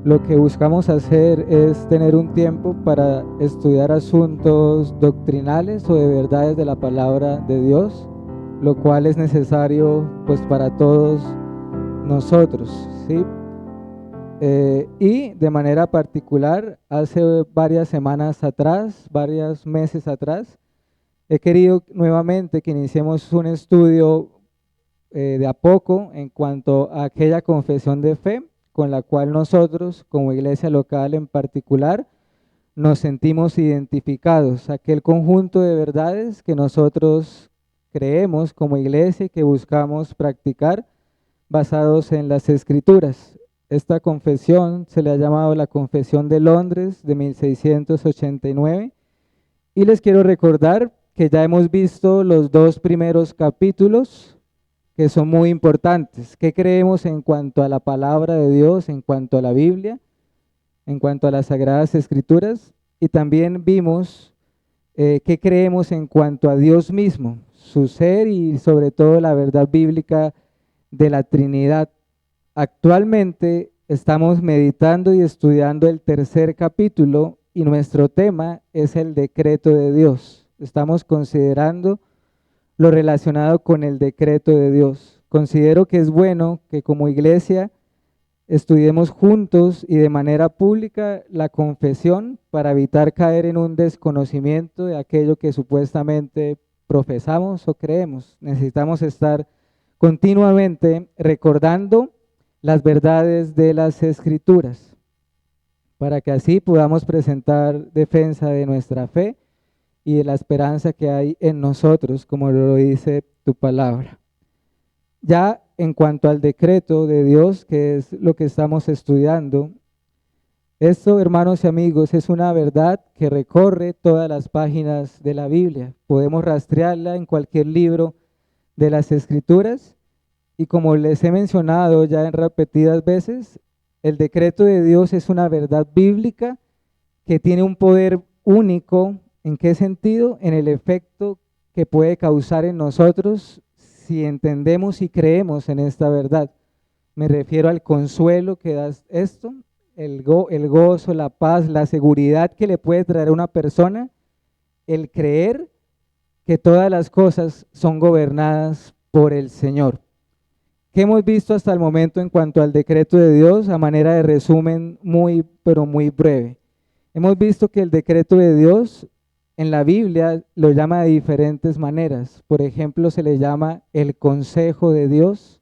lo que buscamos hacer es tener un tiempo para estudiar asuntos doctrinales o de verdades de la palabra de Dios, lo cual es necesario pues para todos nosotros, ¿sí? Y de manera particular, hace varias semanas atrás, varios meses atrás, he querido nuevamente que iniciemos un estudio de a poco en cuanto a aquella confesión de fe con la cual nosotros, como iglesia local en particular, nos sentimos identificados, aquel conjunto de verdades que nosotros creemos como iglesia y que buscamos practicar basados en las escrituras. Esta confesión se le ha llamado la Confesión de Londres de 1689 y les quiero recordar que ya hemos visto los dos primeros capítulos que son muy importantes. ¿Qué creemos en cuanto a la palabra de Dios, en cuanto a la Biblia, en cuanto a las Sagradas Escrituras? Y también vimos qué creemos en cuanto a Dios mismo, su ser y sobre todo la verdad bíblica de la Trinidad. Actualmente estamos meditando y estudiando el tercer capítulo y nuestro tema es el decreto de Dios. Estamos considerando lo relacionado con el decreto de Dios. Considero que es bueno que como iglesia estudiemos juntos y de manera pública la confesión para evitar caer en un desconocimiento de aquello que supuestamente profesamos o creemos. Necesitamos estar continuamente recordando las verdades de las Escrituras para que así podamos presentar defensa de nuestra fe y de la esperanza que hay en nosotros, como lo dice tu palabra. Ya en cuanto al decreto de Dios, que es lo que estamos estudiando, esto, hermanos y amigos, es una verdad que recorre todas las páginas de la Biblia. Podemos rastrearla en cualquier libro de las Escrituras y como les he mencionado ya en repetidas veces, el decreto de Dios es una verdad bíblica que tiene un poder único. ¿En qué sentido? En el efecto que puede causar en nosotros si entendemos y creemos en esta verdad. Me refiero al consuelo que da esto, el gozo, la paz, la seguridad que le puede traer a una persona, el creer que todas las cosas son gobernadas por el Señor. ¿Qué hemos visto hasta el momento en cuanto al decreto de Dios? A manera de resumen muy, pero muy breve. Hemos visto que el decreto de Dios en la Biblia lo llama de diferentes maneras. Por ejemplo, se le llama el consejo de Dios,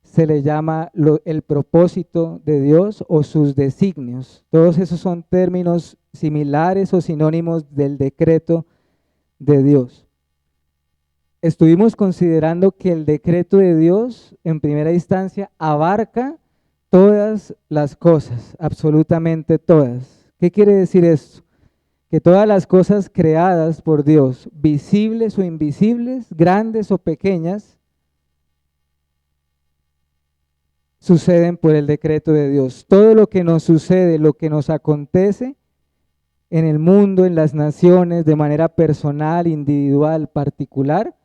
se le llama el propósito de Dios o sus designios. Todos esos son términos similares o sinónimos del decreto de Dios. Estuvimos considerando que el decreto de Dios en primera instancia abarca todas las cosas, absolutamente todas. ¿Qué quiere decir esto? Que todas las cosas creadas por Dios, visibles o invisibles, grandes o pequeñas, suceden por el decreto de Dios. Todo lo que nos sucede, lo que nos acontece en el mundo, en las naciones, de manera personal, individual, particular,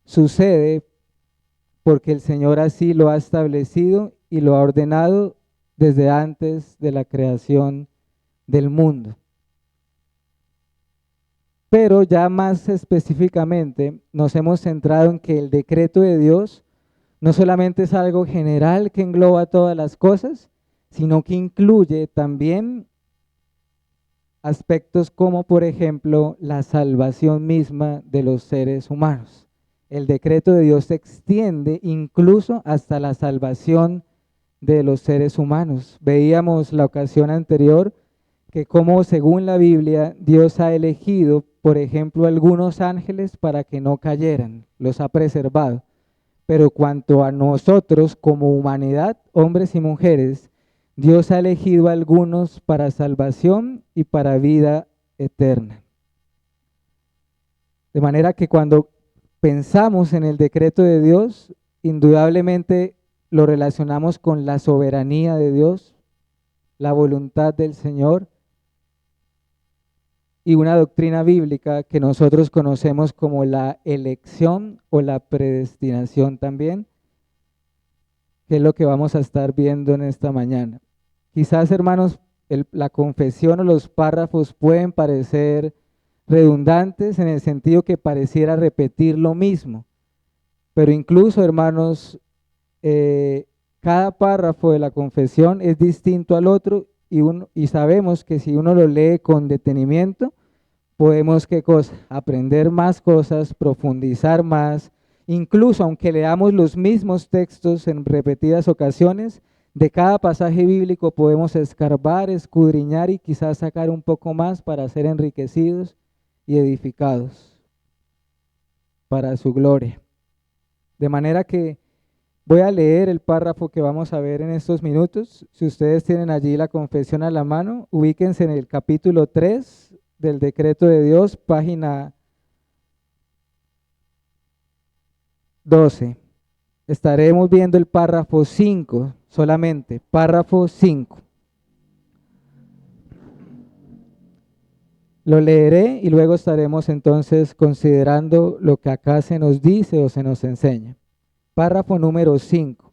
sucede porque el Señor así lo ha establecido y lo ha ordenado desde antes de la creación del mundo. Pero ya más específicamente nos hemos centrado en que el decreto de Dios no solamente es algo general que engloba todas las cosas, sino que incluye también aspectos como por ejemplo la salvación misma de los seres humanos. El decreto de Dios se extiende incluso hasta la salvación de los seres humanos. Veíamos la ocasión anterior que como según la Biblia Dios ha elegido, por ejemplo, algunos ángeles para que no cayeran, los ha preservado. Pero cuanto a nosotros como humanidad, hombres y mujeres, Dios ha elegido a algunos para salvación y para vida eterna. De manera que cuando pensamos en el decreto de Dios, indudablemente lo relacionamos con la soberanía de Dios, la voluntad del Señor y una doctrina bíblica que nosotros conocemos como la elección o la predestinación también, que es lo que vamos a estar viendo en esta mañana. Quizás, hermanos, la confesión o los párrafos pueden parecer redundantes en el sentido que pareciera repetir lo mismo, pero incluso, hermanos, cada párrafo de la confesión es distinto al otro y sabemos que si uno lo lee con detenimiento, podemos, ¿qué cosa? Aprender más cosas, profundizar más, incluso aunque leamos los mismos textos en repetidas ocasiones, de cada pasaje bíblico podemos escarbar, escudriñar y quizás sacar un poco más para ser enriquecidos y edificados para su gloria. De manera que voy a leer el párrafo que vamos a ver en estos minutos. Si ustedes tienen allí la confesión a la mano, ubíquense en el capítulo 3 del decreto de Dios, página 12. Estaremos viendo el párrafo 5 solamente, párrafo 5. Lo leeré y luego estaremos entonces considerando lo que acá se nos dice o se nos enseña. Párrafo número 5.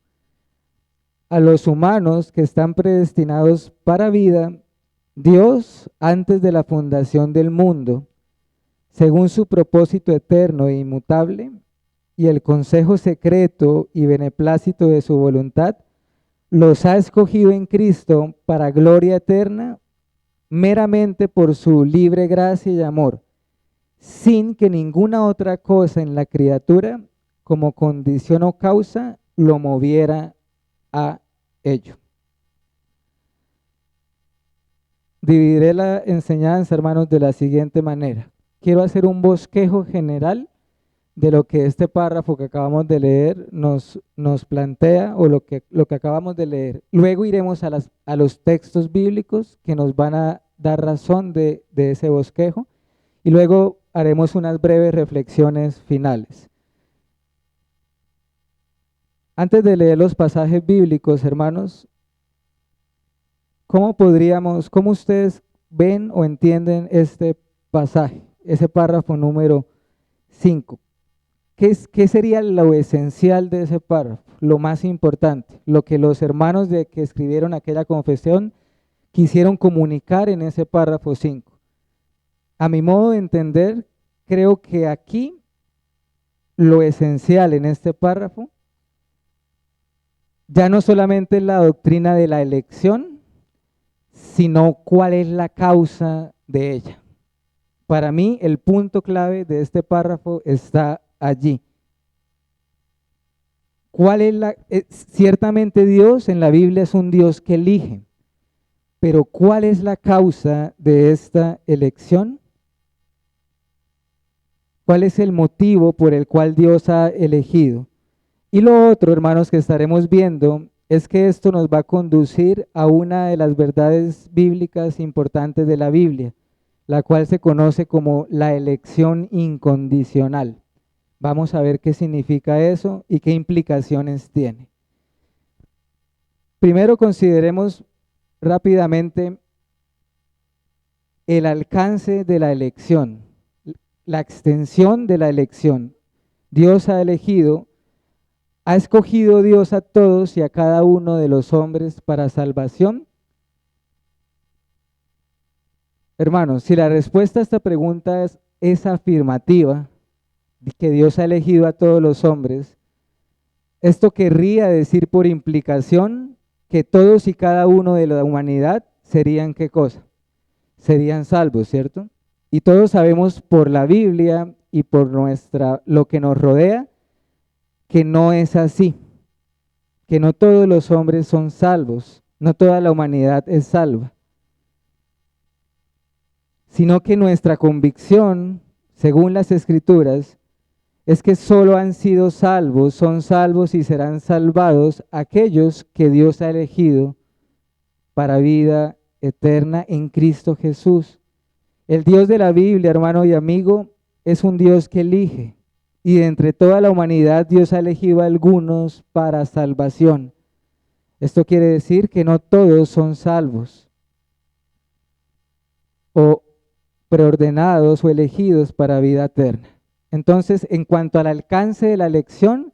A los humanos que están predestinados para vida, Dios, antes de la fundación del mundo, según su propósito eterno e inmutable, y el consejo secreto y beneplácito de su voluntad, los ha escogido en Cristo para gloria eterna, meramente por su libre gracia y amor, sin que ninguna otra cosa en la criatura, como condición o causa, lo moviera a ello. Dividiré la enseñanza, hermanos, de la siguiente manera. Quiero hacer un bosquejo general de lo que este párrafo que acabamos de leer nos plantea o lo que acabamos de leer. Luego iremos a los textos bíblicos que nos van a dar razón de ese bosquejo y luego haremos unas breves reflexiones finales. Antes de leer los pasajes bíblicos, hermanos, ¿cómo ustedes ven o entienden este pasaje, ese párrafo número 5? ¿Qué sería lo esencial de ese párrafo? Lo más importante, lo que los hermanos que escribieron aquella confesión quisieron comunicar en ese párrafo 5. A mi modo de entender, creo que aquí lo esencial en este párrafo ya no solamente es la doctrina de la elección, sino cuál es la causa de ella. Para mí, el punto clave de este párrafo está allí. Ciertamente Dios en la Biblia es un Dios que elige, pero ¿cuál es la causa de esta elección? ¿Cuál es el motivo por el cual Dios ha elegido? Y lo otro, hermanos, que estaremos viendo es que esto nos va a conducir a una de las verdades bíblicas importantes de la Biblia, la cual se conoce como la elección incondicional. Vamos a ver qué significa eso y qué implicaciones tiene. Primero consideremos rápidamente el alcance de la elección, la extensión de la elección. Dios ha escogido Dios a todos y a cada uno de los hombres para salvación. Hermanos, si la respuesta a esta pregunta es afirmativa, que Dios ha elegido a todos los hombres, esto querría decir por implicación que todos y cada uno de la humanidad serían ¿qué cosa? Serían salvos, ¿cierto? Y todos sabemos por la Biblia y por lo que nos rodea que no es así, que no todos los hombres son salvos, no toda la humanidad es salva, sino que nuestra convicción, según las Escrituras, es que solo son salvos y serán salvados aquellos que Dios ha elegido para vida eterna en Cristo Jesús. El Dios de la Biblia, hermano y amigo, es un Dios que elige. Y de entre toda la humanidad Dios ha elegido a algunos para salvación. Esto quiere decir que no todos son salvos o preordenados o elegidos para vida eterna. Entonces, en cuanto al alcance de la elección,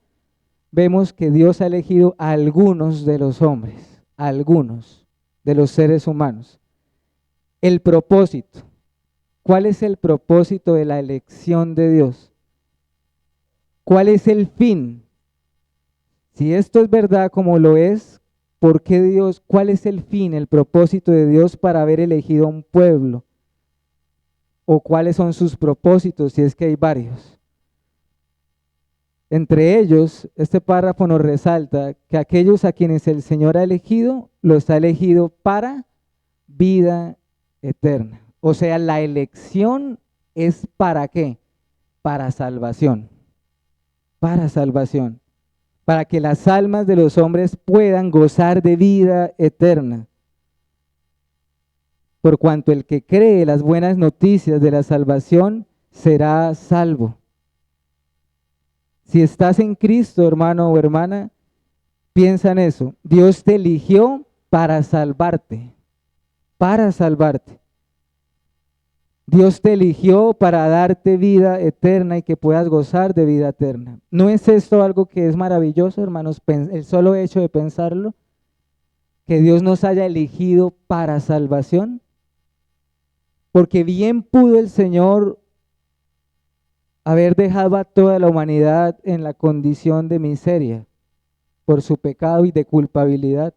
vemos que Dios ha elegido a algunos de los hombres, a algunos. de los seres humanos. El propósito. ¿Cuál es el propósito de la elección de Dios? ¿Cuál es el fin? Si esto es verdad como lo es, ¿por qué Dios? ¿Cuál es el fin, el propósito de Dios para haber elegido a un pueblo? ¿O cuáles son sus propósitos, si es que hay varios? Entre ellos, este párrafo nos resalta que aquellos a quienes el Señor ha elegido, los ha elegido para vida eterna. O sea, la elección es ¿para qué? Para salvación. Para salvación. Para que las almas de los hombres puedan gozar de vida eterna. Por cuanto el que cree las buenas noticias de la salvación será salvo. Si estás en Cristo, hermano o hermana, piensa en eso. Dios te eligió para salvarte, para salvarte. Dios te eligió para darte vida eterna y que puedas gozar de vida eterna. ¿No es esto algo que es maravilloso, hermanos? El solo hecho de pensarlo, que Dios nos haya elegido para salvación. Porque bien pudo el Señor haber dejado a toda la humanidad en la condición de miseria por su pecado y de culpabilidad,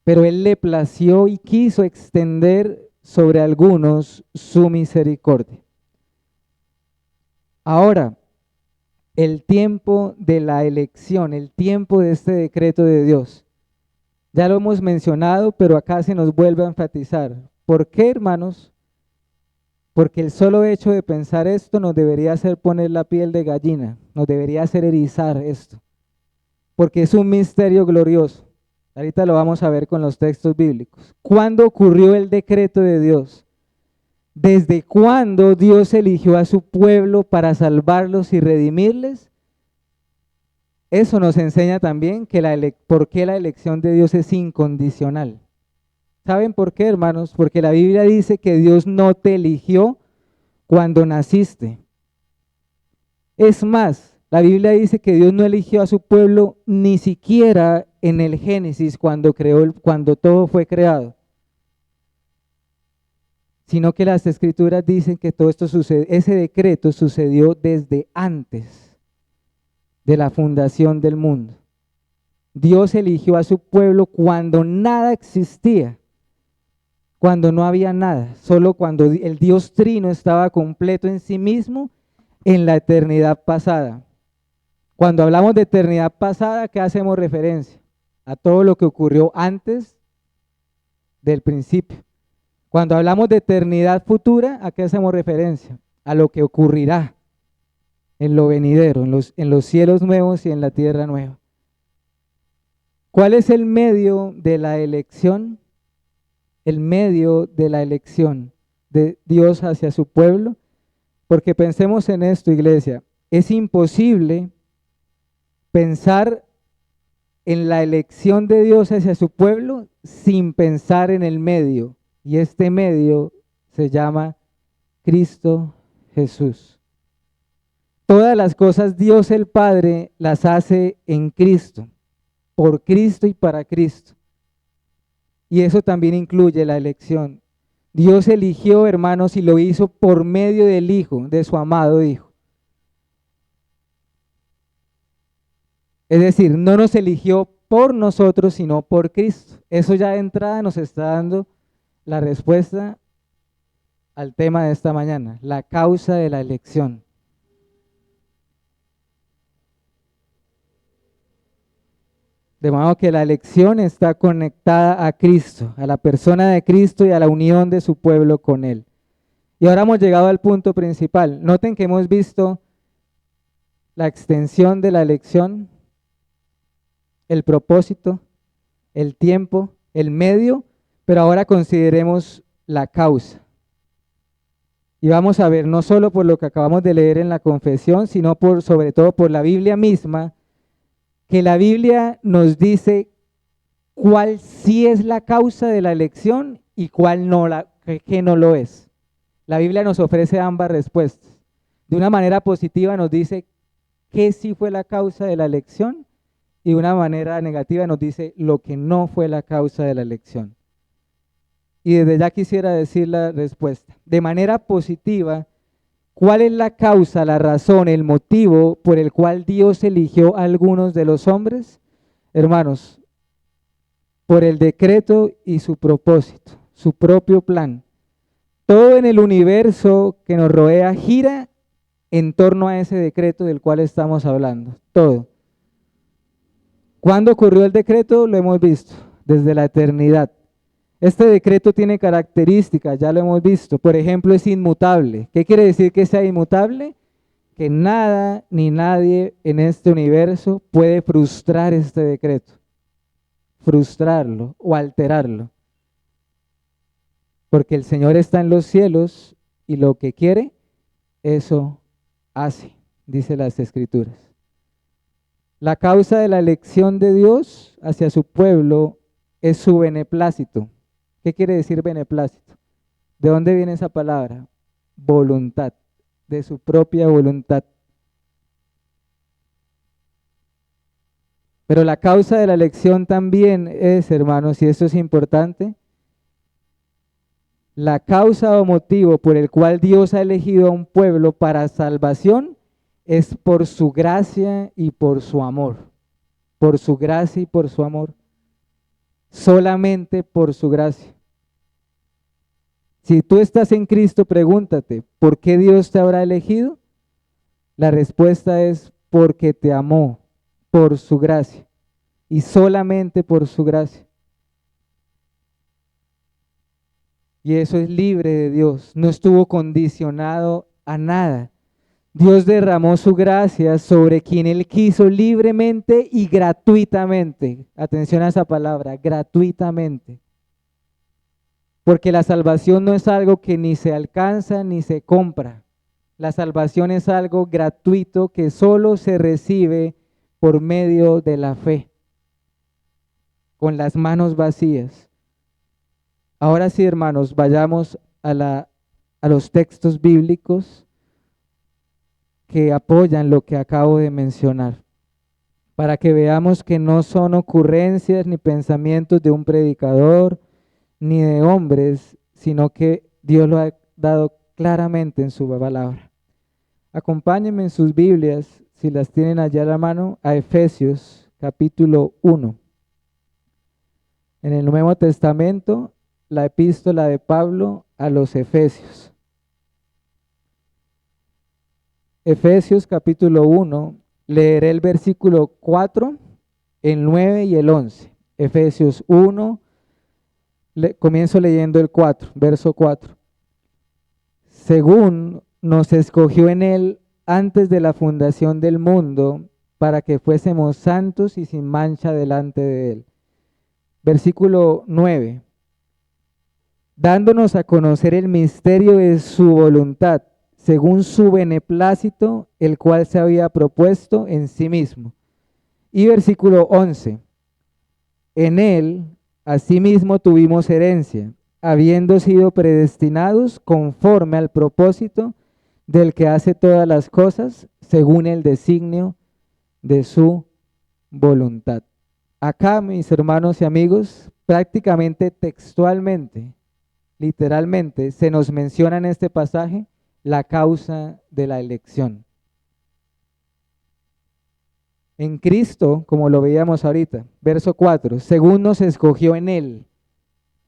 pero Él le plació y quiso extender sobre algunos su misericordia. Ahora, el tiempo de la elección, el tiempo de este decreto de Dios, ya lo hemos mencionado, pero acá se nos vuelve a enfatizar. ¿Por qué, hermanos? Porque el solo hecho de pensar esto nos debería hacer poner la piel de gallina, nos debería hacer erizar esto, porque es un misterio glorioso. Ahorita lo vamos a ver con los textos bíblicos. ¿Cuándo ocurrió el decreto de Dios? ¿Desde cuándo Dios eligió a su pueblo para salvarlos y redimirles? Eso nos enseña también que por qué la elección de Dios es incondicional. ¿Saben por qué, hermanos? Porque la Biblia dice que Dios no te eligió cuando naciste. Es más, la Biblia dice que Dios no eligió a su pueblo ni siquiera en el Génesis cuando todo fue creado, sino que las Escrituras dicen que todo esto ese decreto sucedió desde antes de la fundación del mundo. Dios eligió a su pueblo cuando nada existía. Cuando no había nada, solo cuando el Dios Trino estaba completo en sí mismo en la eternidad pasada. Cuando hablamos de eternidad pasada, ¿qué hacemos referencia? A todo lo que ocurrió antes del principio. Cuando hablamos de eternidad futura, ¿a qué hacemos referencia? A lo que ocurrirá en lo venidero, en los cielos nuevos y en la tierra nueva. ¿Cuál es el medio de la elección? El medio de la elección de Dios hacia su pueblo, porque pensemos en esto, iglesia, es imposible pensar en la elección de Dios hacia su pueblo sin pensar en el medio, y este medio se llama Cristo Jesús. Todas las cosas Dios el Padre las hace en Cristo, por Cristo y para Cristo. Y eso también incluye la elección. Dios eligió, hermanos, y lo hizo por medio del Hijo, de su amado Hijo. Es decir, no nos eligió por nosotros, sino por Cristo. Eso ya de entrada nos está dando la respuesta al tema de esta mañana, la causa de la elección. De modo que la elección está conectada a Cristo, a la persona de Cristo y a la unión de su pueblo con Él. Y ahora hemos llegado al punto principal. Noten que hemos visto la extensión de la elección, el propósito, el tiempo, el medio, pero ahora consideremos la causa. Y vamos a ver no solo por lo que acabamos de leer en la confesión, sino sobre todo por la Biblia misma, que la Biblia nos dice cuál sí es la causa de la elección y cuál no, que no lo es. La Biblia nos ofrece ambas respuestas. De una manera positiva nos dice qué sí fue la causa de la elección y de una manera negativa nos dice lo que no fue la causa de la elección. Y desde ya quisiera decir la respuesta. De manera positiva, ¿cuál es la causa, la razón, el motivo por el cual Dios eligió a algunos de los hombres? Hermanos, por el decreto y su propósito, su propio plan. Todo en el universo que nos rodea gira en torno a ese decreto del cual estamos hablando. Todo. ¿Cuándo ocurrió el decreto? Lo hemos visto, desde la eternidad. Este decreto tiene características, ya lo hemos visto. Por ejemplo, es inmutable. ¿Qué quiere decir que sea inmutable? Que nada ni nadie en este universo puede frustrar este decreto, frustrarlo o alterarlo. Porque el Señor está en los cielos y lo que quiere, eso hace, dice las Escrituras. La causa de la elección de Dios hacia su pueblo es su beneplácito. ¿Qué quiere decir beneplácito? ¿De dónde viene esa palabra? Voluntad, de su propia voluntad. Pero la causa de la elección también es, hermanos, y esto es importante, la causa o motivo por el cual Dios ha elegido a un pueblo para salvación es por su gracia y por su amor. Por su gracia y por su amor. Solamente por su gracia. Si tú estás en Cristo, pregúntate, ¿por qué Dios te habrá elegido? La respuesta es porque te amó por su gracia y solamente por su gracia. Y eso es libre de Dios, no estuvo condicionado a nada. Dios derramó su gracia sobre quien Él quiso libremente y gratuitamente. Atención a esa palabra, gratuitamente. Porque la salvación no es algo que ni se alcanza ni se compra. La salvación es algo gratuito que solo se recibe por medio de la fe, con las manos vacías. Ahora sí, hermanos, vayamos a los textos bíblicos que apoyan lo que acabo de mencionar, para que veamos que no son ocurrencias ni pensamientos de un predicador, ni de hombres, sino que Dios lo ha dado claramente en su palabra. Acompáñenme en sus Biblias, si las tienen allá a la mano, a Efesios capítulo 1. En el Nuevo Testamento, la epístola de Pablo a los Efesios. Efesios capítulo 1, leeré el versículo 4, el 9 y el 11. Efesios 1, comienzo leyendo el 4, verso 4. Según nos escogió en él antes de la fundación del mundo, para que fuésemos santos y sin mancha delante de él. Versículo 9. Dándonos a conocer el misterio de su voluntad, según su beneplácito, el cual se había propuesto en sí mismo. Y versículo 11. En él, asimismo, tuvimos herencia, habiendo sido predestinados conforme al propósito del que hace todas las cosas, según el designio de su voluntad. Acá, mis hermanos y amigos, prácticamente textualmente, literalmente, se nos menciona en este pasaje la causa de la elección. En Cristo, como lo veíamos ahorita, verso 4, según nos escogió en Él.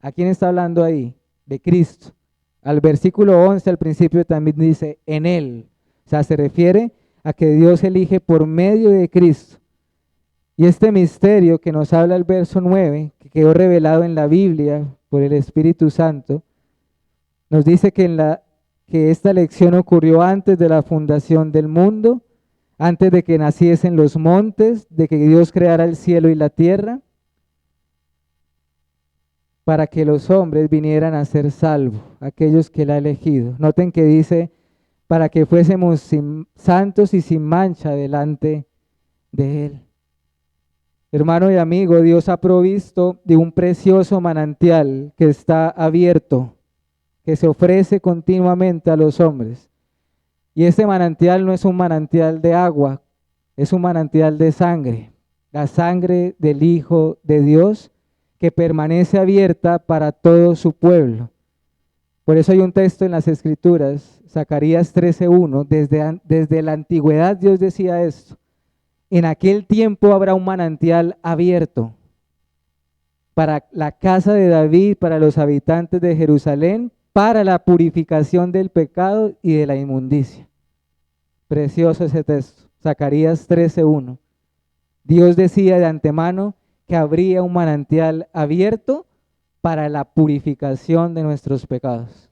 ¿A quién está hablando ahí? De Cristo. Al versículo 11 al principio también dice en Él. O sea, se refiere a que Dios elige por medio de Cristo. Y este misterio que nos habla el verso 9, que quedó revelado en la Biblia por el Espíritu Santo, nos dice que esta elección ocurrió antes de la fundación del mundo, antes de que naciesen los montes, de que Dios creara el cielo y la tierra, para que los hombres vinieran a ser salvos, aquellos que Él ha elegido. Noten que dice, para que fuésemos santos y sin mancha delante de Él. Hermano y amigo, Dios ha provisto de un precioso manantial que está abierto, que se ofrece continuamente a los hombres. Y este manantial no es un manantial de agua, es un manantial de sangre, la sangre del Hijo de Dios, que permanece abierta para todo su pueblo. Por eso hay un texto en las Escrituras, Zacarías 13:1, desde la antigüedad Dios decía esto: en aquel tiempo habrá un manantial abierto para la casa de David, para los habitantes de Jerusalén, para la purificación del pecado y de la inmundicia. Precioso ese texto, Zacarías 13:1. Dios decía de antemano que habría un manantial abierto para la purificación de nuestros pecados.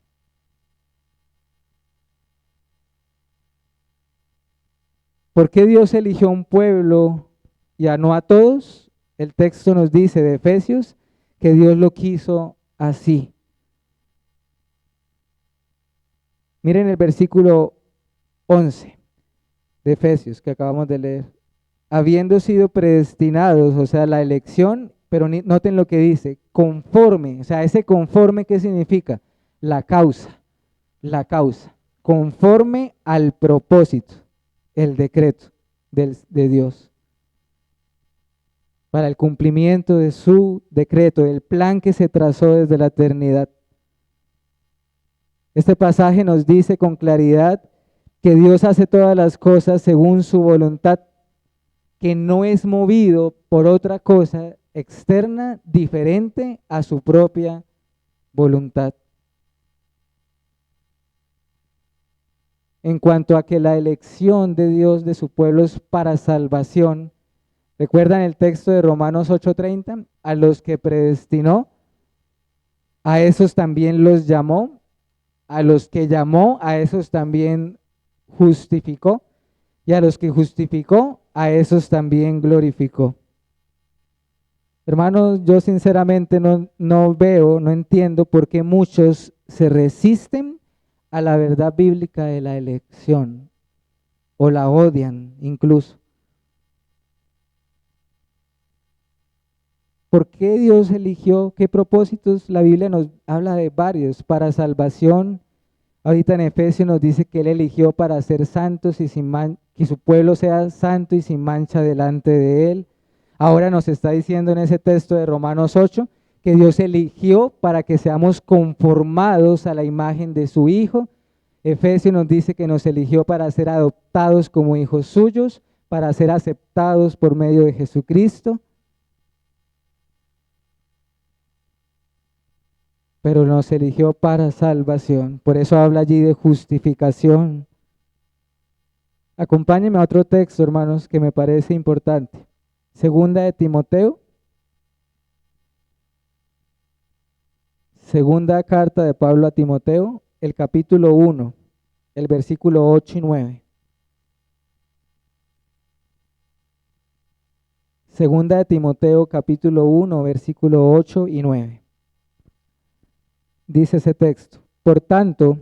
¿Por qué Dios eligió un pueblo y no a todos? El texto nos dice de Efesios que Dios lo quiso así. Miren el versículo 11 de Efesios que acabamos de leer. Habiendo sido predestinados, o sea, la elección, pero noten lo que dice, conforme, o sea, ese conforme, ¿qué significa? La causa, conforme al propósito, el decreto de Dios, para el cumplimiento de su decreto, el plan que se trazó desde la eternidad. Este pasaje nos dice con claridad que Dios hace todas las cosas según su voluntad, que no es movido por otra cosa externa diferente a su propia voluntad. En cuanto a que la elección de Dios de su pueblo es para salvación, ¿recuerdan el texto de Romanos 8:30? A los que predestinó, a esos también los llamó, a los que llamó, a esos también justificó, y a los que justificó, a esos también glorificó. Hermanos, yo sinceramente no veo, no entiendo por qué muchos se resisten a la verdad bíblica de la elección o la odian incluso. ¿Por qué Dios eligió? ¿Qué propósitos? La Biblia nos habla de varios, para salvación. Ahorita en Efesios nos dice que Él eligió para ser santos y que su pueblo sea santo y sin mancha delante de Él. Ahora nos está diciendo en ese texto de Romanos 8 que Dios eligió para que seamos conformados a la imagen de su Hijo. Efesios nos dice que nos eligió para ser adoptados como hijos suyos, para ser aceptados por medio de Jesucristo. Pero nos eligió para salvación. Por eso habla allí de justificación. Acompáñenme a otro texto, hermanos, que me parece importante. Segunda de Timoteo. Segunda carta de Pablo a Timoteo, el capítulo 1, el versículo 8 y 9. Segunda de Timoteo, capítulo 1, versículo 8 y 9. Dice ese texto: por tanto,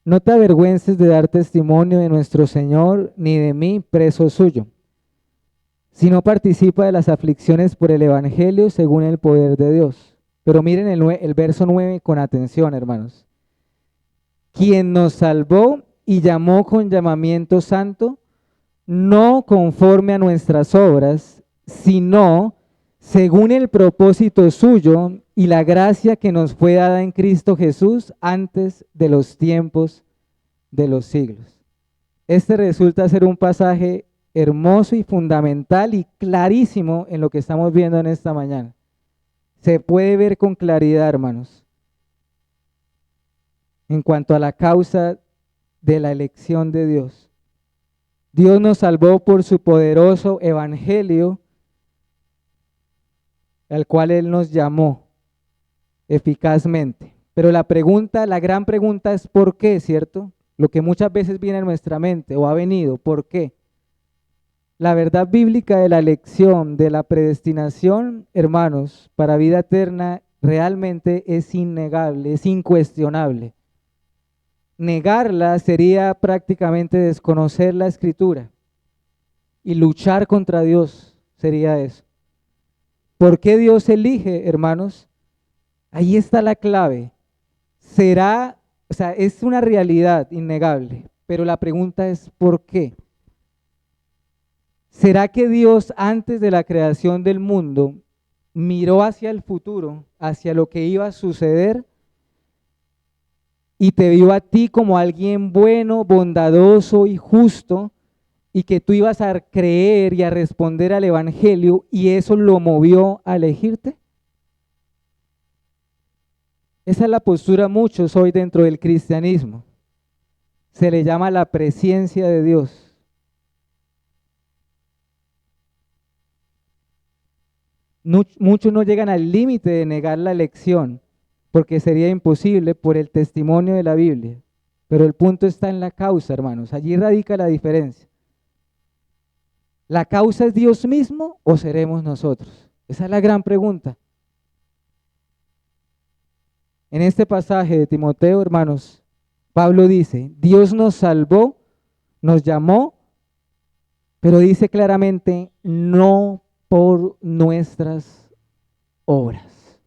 no te avergüences de dar testimonio de nuestro Señor, ni de mí, preso suyo, sino participa de las aflicciones por el Evangelio según el poder de Dios. Pero miren el verso 9 con atención, hermanos. Quien nos salvó y llamó con llamamiento santo, no conforme a nuestras obras, sino según el propósito suyo y la gracia que nos fue dada en Cristo Jesús antes de los tiempos de los siglos. Este resulta ser un pasaje hermoso y fundamental y clarísimo en lo que estamos viendo en esta mañana. Se puede ver con claridad, hermanos, en cuanto a la causa de la elección de Dios. Dios nos salvó por su poderoso evangelio, al cual Él nos llamó eficazmente. Pero la gran pregunta es ¿por qué? ¿Cierto? Lo que muchas veces viene a nuestra mente o ha venido, ¿por qué? La verdad bíblica de la elección, de la predestinación, hermanos, para vida eterna, realmente es innegable, es incuestionable. Negarla sería prácticamente desconocer la Escritura y luchar contra Dios sería eso. ¿Por qué Dios elige, hermanos? Ahí está la clave. Es una realidad innegable, pero la pregunta es ¿por qué? ¿Será que Dios antes de la creación del mundo miró hacia el futuro, hacia lo que iba a suceder, y te vio a ti como alguien bueno, bondadoso y justo, y que tú ibas a creer y a responder al Evangelio, y eso lo movió a elegirte? Esa es la postura de muchos hoy dentro del cristianismo. Se le llama la presencia de Dios. Muchos no llegan al límite de negar la elección, porque sería imposible por el testimonio de la Biblia. Pero el punto está en la causa, hermanos. Allí radica la diferencia. ¿La causa es Dios mismo o seremos nosotros? Esa es la gran pregunta. En este pasaje de Timoteo, hermanos, Pablo dice, Dios nos salvó, nos llamó, pero dice claramente, no por nuestras obras.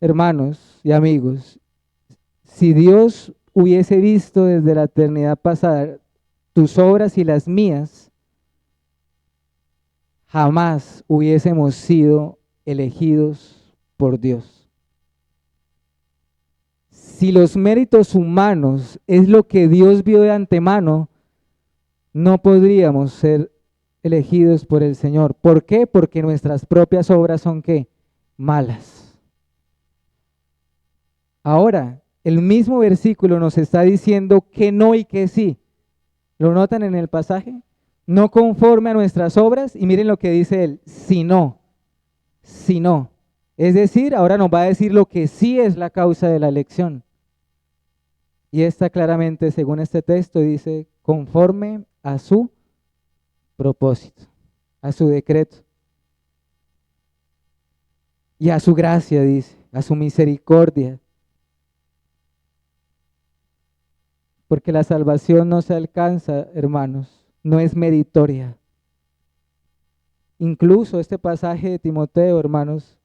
Hermanos y amigos, si Dios hubiese visto desde la eternidad pasada tus obras y las mías, jamás hubiésemos sido elegidos por Dios. Si los méritos humanos es lo que Dios vio de antemano, no podríamos ser elegidos por el Señor. ¿Por qué? Porque nuestras propias obras son ¿qué? Malas. Ahora, el mismo versículo nos está diciendo que no y que sí. ¿Lo notan en el pasaje? No conforme a nuestras obras, y miren lo que dice él, si no. Es decir, ahora nos va a decir lo que sí es la causa de la elección. Y esta claramente, según este texto, dice, conforme a su propósito, a su decreto. Y a su gracia, dice, a su misericordia. Porque la salvación no se alcanza, hermanos, no es meritoria. Incluso este pasaje de Timoteo, hermanos,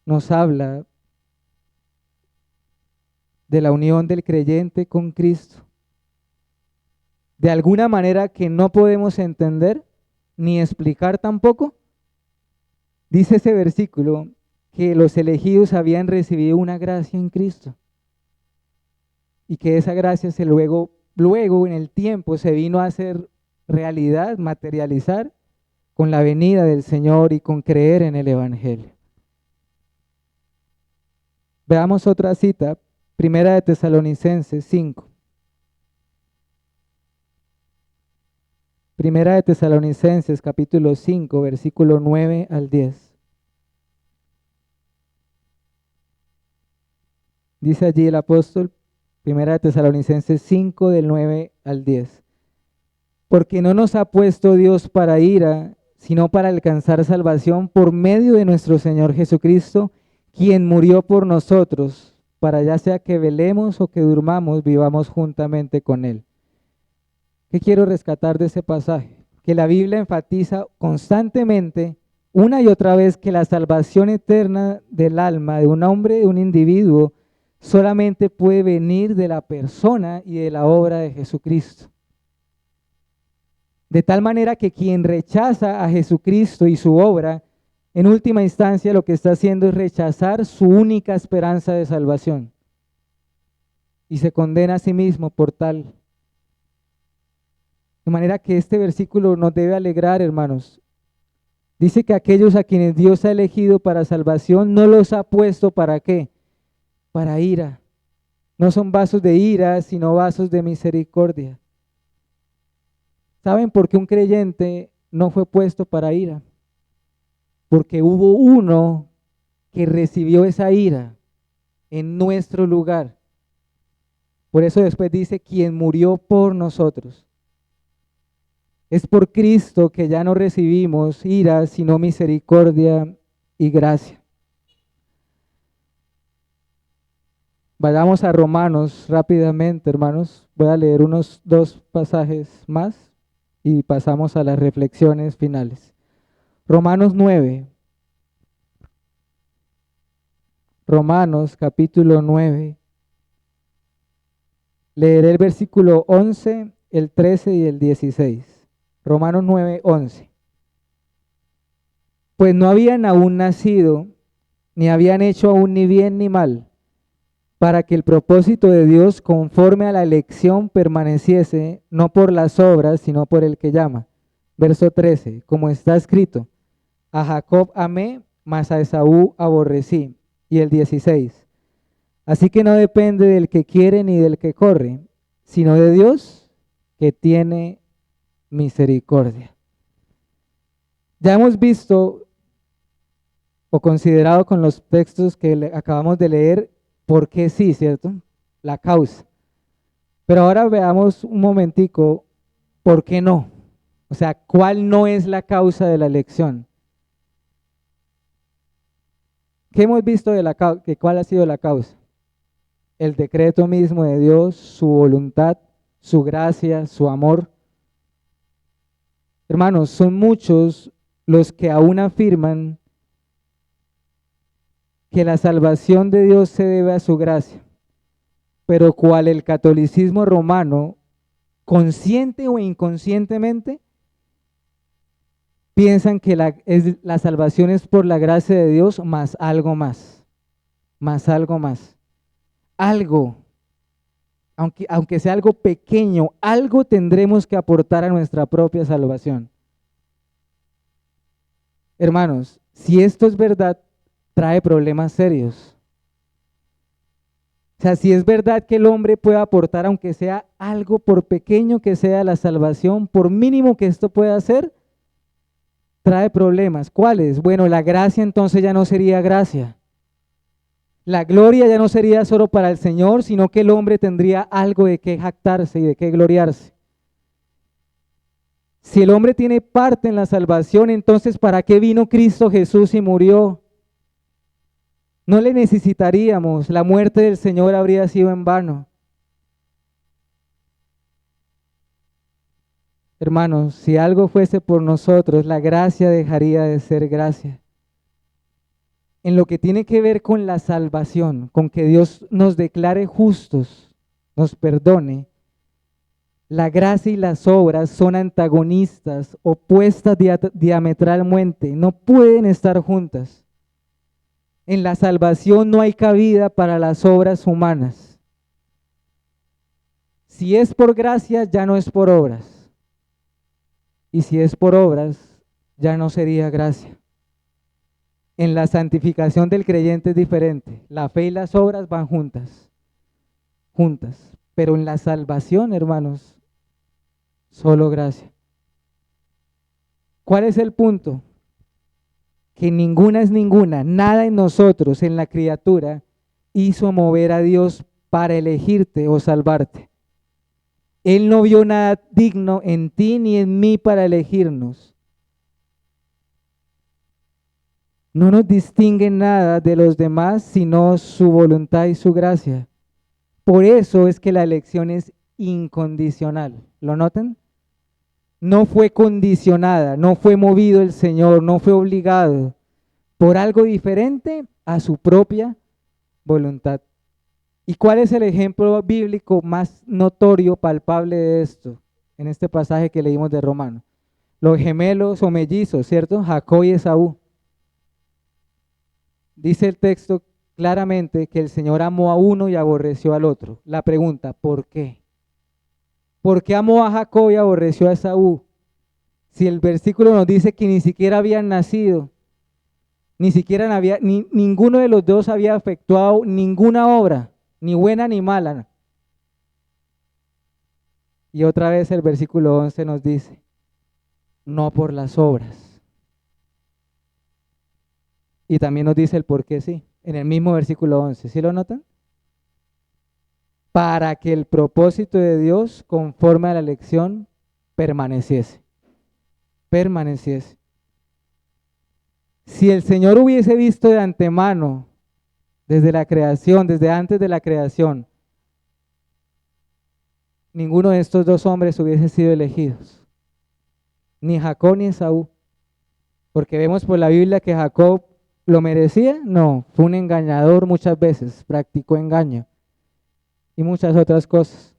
nos habla de la unión del creyente con Cristo. De alguna manera que no podemos entender ni explicar tampoco. Dice ese versículo que los elegidos habían recibido una gracia en Cristo y que esa gracia luego en el tiempo se vino a hacer realidad, materializar con la venida del Señor y con creer en el Evangelio. Veamos otra cita, Primera de Tesalonicenses 5. Primera de Tesalonicenses capítulo 5, versículo 9 al 10. Dice allí el apóstol, Primera de Tesalonicenses 5, del 9 al 10. Porque no nos ha puesto Dios para ira, sino para alcanzar salvación por medio de nuestro Señor Jesucristo, quien murió por nosotros, para ya sea que velemos o que durmamos, vivamos juntamente con Él. ¿Qué quiero rescatar de ese pasaje? Que la Biblia enfatiza constantemente, una y otra vez, que la salvación eterna del alma de un hombre, de un individuo, solamente puede venir de la persona y de la obra de Jesucristo. De tal manera que quien rechaza a Jesucristo y su obra, en última instancia lo que está haciendo es rechazar su única esperanza de salvación. Y se condena a sí mismo por tal. De manera que este versículo nos debe alegrar, hermanos. Dice que aquellos a quienes Dios ha elegido para salvación no los ha puesto ¿para qué? Para ira. No son vasos de ira, sino vasos de misericordia. ¿Saben por qué un creyente no fue puesto para ira? Porque hubo uno que recibió esa ira en nuestro lugar. Por eso después dice, quien murió por nosotros. Es por Cristo que ya no recibimos ira, sino misericordia y gracia. Vayamos a Romanos rápidamente, hermanos. Voy a leer unos 2 pasajes más y pasamos a las reflexiones finales. Romanos 9. Romanos capítulo 9. Leeré el versículo 11, el 13 y el 16. Romanos 9, 11. pues no habían aún nacido, ni habían hecho aún ni bien ni mal, para que el propósito de Dios conforme a la elección permaneciese, no por las obras, sino por el que llama. Verso 13, como está escrito, a Jacob amé, mas a Esaú aborrecí. Y el 16, así que no depende del que quiere ni del que corre, sino de Dios que tiene misericordia. Ya hemos visto o considerado con los textos que acabamos de leer por qué sí, ¿cierto? La causa. Pero ahora veamos un momentico por qué no. O sea, ¿cuál no es la causa de la elección? ¿Qué hemos visto de la causa? ¿Cuál ha sido la causa? El decreto mismo de Dios, su voluntad, su gracia, su amor. Hermanos, son muchos los que aún afirman que la salvación de Dios se debe a su gracia, pero cual el catolicismo romano, consciente o inconscientemente, piensan que la salvación es por la gracia de Dios más algo más, más algo más. Algo, aunque sea algo pequeño, algo tendremos que aportar a nuestra propia salvación. Hermanos, si esto es verdad, trae problemas serios. O sea, si es verdad que el hombre puede aportar, aunque sea algo, por pequeño que sea la salvación, por mínimo que esto pueda hacer, trae problemas. ¿Cuáles? Bueno, la gracia entonces ya no sería gracia. La gloria ya no sería solo para el Señor, sino que el hombre tendría algo de qué jactarse y de qué gloriarse. Si el hombre tiene parte en la salvación, entonces ¿para qué vino Cristo Jesús y murió? No le necesitaríamos, la muerte del Señor habría sido en vano. Hermanos, si algo fuese por nosotros, la gracia dejaría de ser gracia. En lo que tiene que ver con la salvación, con que Dios nos declare justos, nos perdone, la gracia y las obras son antagonistas, opuestas diametralmente, no pueden estar juntas. En la salvación no hay cabida para las obras humanas. Si es por gracia, ya no es por obras. Y si es por obras, ya no sería gracia. En la santificación del creyente es diferente. La fe y las obras van juntas, juntas. Pero en la salvación, hermanos, solo gracia. ¿Cuál es el punto? Que ninguna es ninguna, nada en nosotros, en la criatura, hizo mover a Dios para elegirte o salvarte. Él no vio nada digno en ti ni en mí para elegirnos. No nos distingue nada de los demás, sino su voluntad y su gracia. Por eso es que la elección es incondicional. ¿Lo notan? No fue condicionada, no fue movido el Señor, no fue obligado por algo diferente a su propia voluntad. ¿Y cuál es el ejemplo bíblico más notorio, palpable de esto? En este pasaje que leímos de Romano. Los gemelos o mellizos, ¿cierto? Jacob y Esaú. Dice el texto claramente que el Señor amó a uno y aborreció al otro. La pregunta, ¿por qué? ¿Por qué amó a Jacob y aborreció a Esaú? Si el versículo nos dice que ni siquiera habían nacido, ninguno de los dos había efectuado ninguna obra, ni buena ni mala. Y otra vez el versículo 11 nos dice, no por las obras. Y también nos dice el por qué sí, en el mismo versículo 11. ¿Sí lo notan? Para que el propósito de Dios, conforme a la elección, permaneciese. Permaneciese. Si el Señor hubiese visto de antemano, desde la creación, desde antes de la creación, ninguno de estos dos hombres hubiese sido elegidos, ni Jacob ni Esaú, porque vemos por la Biblia que Jacob lo merecía, no, fue un engañador muchas veces, practicó engaño y muchas otras cosas.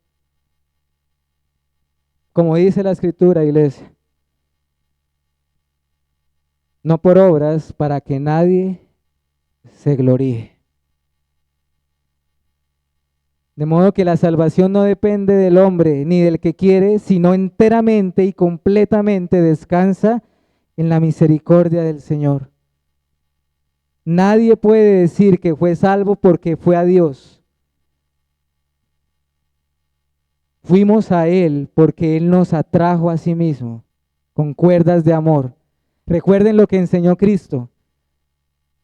Como dice la Escritura, iglesia, no por obras, para que nadie se gloríe. De modo que la salvación no depende del hombre ni del que quiere, sino enteramente y completamente descansa en la misericordia del Señor. Nadie puede decir que fue salvo porque fue a Dios. Fuimos a Él porque Él nos atrajo a sí mismo con cuerdas de amor. Recuerden lo que enseñó Cristo.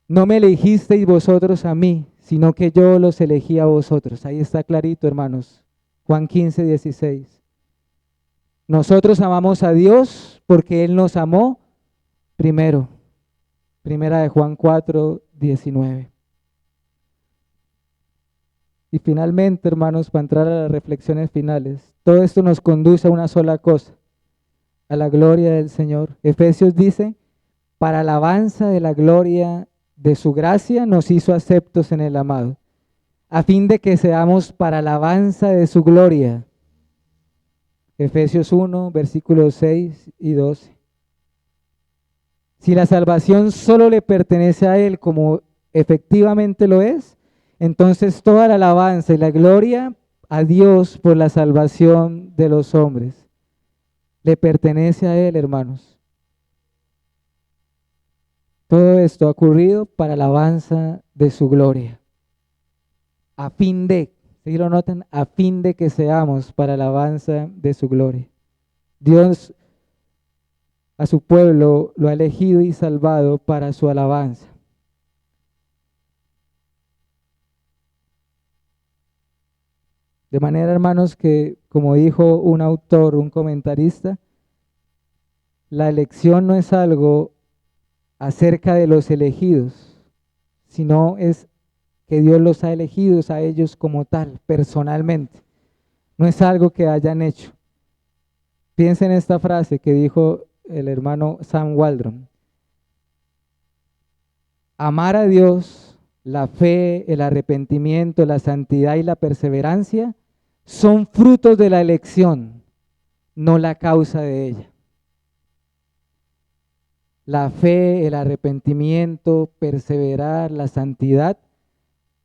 No me elegisteis vosotros a mí, sino que yo los elegí a vosotros. Ahí está clarito, hermanos. Juan 15, 16. Nosotros amamos a Dios porque Él nos amó primero. Primera de Juan 4, 19. Y finalmente, hermanos, para entrar a las reflexiones finales, todo esto nos conduce a una sola cosa, a la gloria del Señor. Efesios dice, para alabanza de la gloria de su gracia nos hizo aceptos en el amado, a fin de que seamos para alabanza de su gloria. Efesios 1, versículos 6 y 12. Si la salvación solo le pertenece a Él como efectivamente lo es, entonces toda la alabanza y la gloria a Dios por la salvación de los hombres le pertenece a Él, hermanos. Todo esto ha ocurrido para alabanza de su gloria, a fin de, si lo notan, a fin de que seamos para alabanza de su gloria. Dios a su pueblo lo ha elegido y salvado para su alabanza. De manera, hermanos, que como dijo un autor, un comentarista, la elección no es algo acerca de los elegidos, sino es que Dios los ha elegido a ellos como tal, personalmente. No es algo que hayan hecho. Piensen en esta frase que dijo el hermano Sam Waldron. Amar a Dios, la fe, el arrepentimiento, la santidad y la perseverancia son frutos de la elección, no la causa de ella. La fe, el arrepentimiento, perseverar, la santidad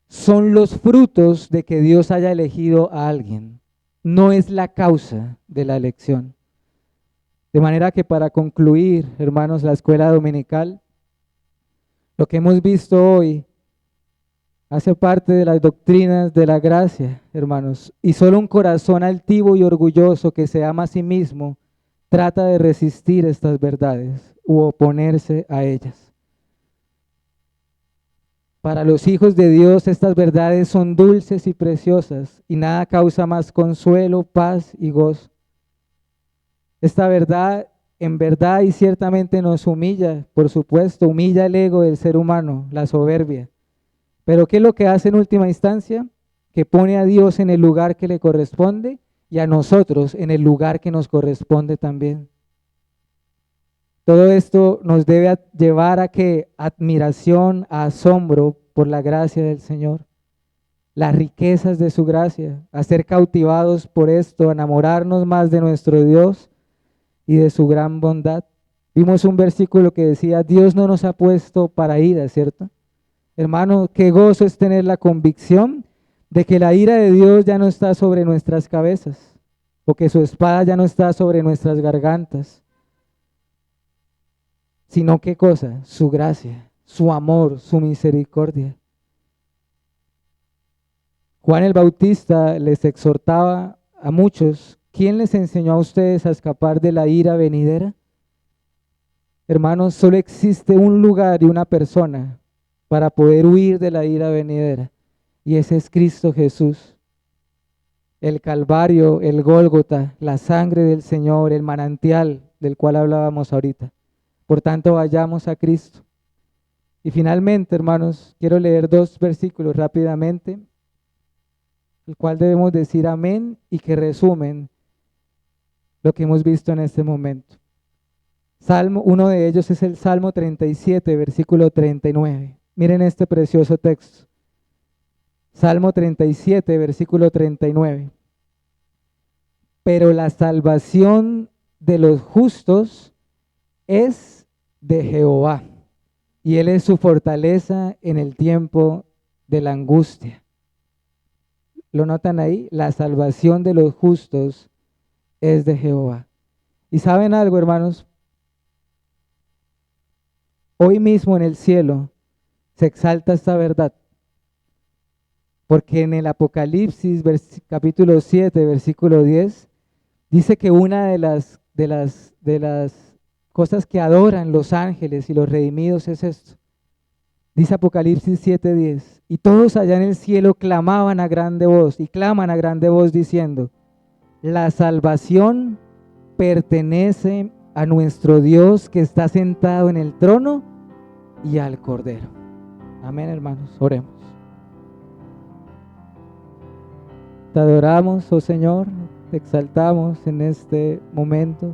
son los frutos de que Dios haya elegido a alguien, no es la causa de la elección. De manera que para concluir, hermanos, la escuela dominical, lo que hemos visto hoy hace parte de las doctrinas de la gracia, hermanos, y solo un corazón altivo y orgulloso que se ama a sí mismo trata de resistir estas verdades u oponerse a ellas. Para los hijos de Dios estas verdades son dulces y preciosas y nada causa más consuelo, paz y gozo. Esta verdad en verdad y ciertamente nos humilla, por supuesto, humilla el ego del ser humano, la soberbia. Pero ¿qué es lo que hace en última instancia? Que pone a Dios en el lugar que le corresponde y a nosotros en el lugar que nos corresponde también. Todo esto nos debe llevar a que admiración, a asombro por la gracia del Señor, las riquezas de su gracia, a ser cautivados por esto, a enamorarnos más de nuestro Dios y de su gran bondad. Vimos un versículo que decía, Dios no nos ha puesto para ira, ¿cierto? Hermano, qué gozo es tener la convicción de que la ira de Dios ya no está sobre nuestras cabezas, o que su espada ya no está sobre nuestras gargantas, sino qué cosa, su gracia, su amor, su misericordia. Juan el Bautista les exhortaba a muchos, ¿quién les enseñó a ustedes a escapar de la ira venidera? Hermanos, solo existe un lugar y una persona para poder huir de la ira venidera, y ese es Cristo Jesús. El Calvario, el Gólgota, la sangre del Señor, el manantial del cual hablábamos ahorita. Por tanto, vayamos a Cristo. Y finalmente, hermanos, quiero leer 2 versículos rápidamente, el cual debemos decir amén y que resumen lo que hemos visto en este momento. Uno de ellos es el Salmo 37, versículo 39. Miren este precioso texto. Salmo 37, versículo 39. Pero la salvación de los justos es de Jehová, y Él es su fortaleza en el tiempo de la angustia. ¿Lo notan ahí? La salvación de los justos es de Jehová. ¿Y saben algo, hermanos? Hoy mismo en el cielo se exalta esta verdad, porque en el Apocalipsis capítulo 7, versículo 10, dice que una de las cosas que adoran los ángeles y los redimidos es esto. Dice Apocalipsis 7:10, y todos allá en el cielo clamaban a grande voz, y claman a grande voz diciendo: la salvación pertenece a nuestro Dios que está sentado en el trono y al Cordero. Amén, hermanos, oremos. Te adoramos, oh Señor, te exaltamos en este momento.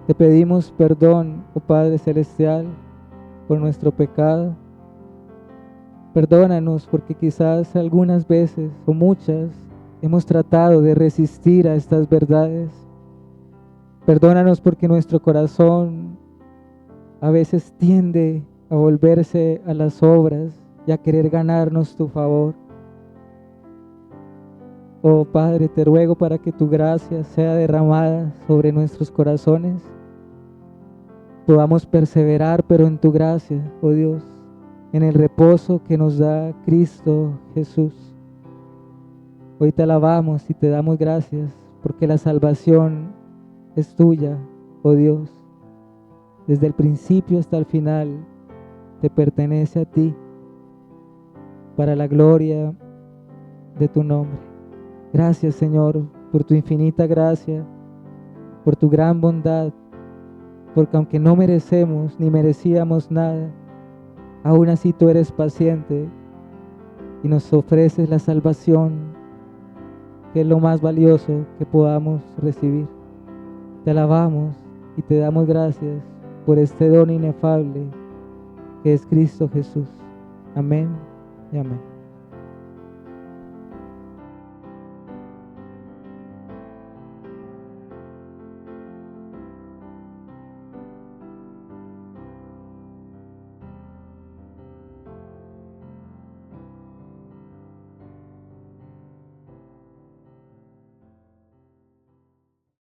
Te pedimos perdón, oh Padre Celestial, por nuestro pecado. Perdónanos porque quizás algunas veces o muchas hemos tratado de resistir a estas verdades. Perdónanos porque nuestro corazón a veces tiende a volverse a las obras y a querer ganarnos tu favor. Oh Padre, te ruego para que tu gracia sea derramada sobre nuestros corazones. Podamos perseverar, pero en tu gracia, oh Dios, en el reposo que nos da Cristo Jesús. Hoy te alabamos y te damos gracias porque la salvación es tuya, oh Dios. Desde el principio hasta el final te pertenece a ti, para la gloria de tu nombre. Gracias, Señor, por tu infinita gracia, por tu gran bondad, porque aunque no merecemos ni merecíamos nada, aún así tú eres paciente y nos ofreces la salvación, que es lo más valioso que podamos recibir. Te alabamos y te damos gracias por este don inefable que es Cristo Jesús. Amén y amén.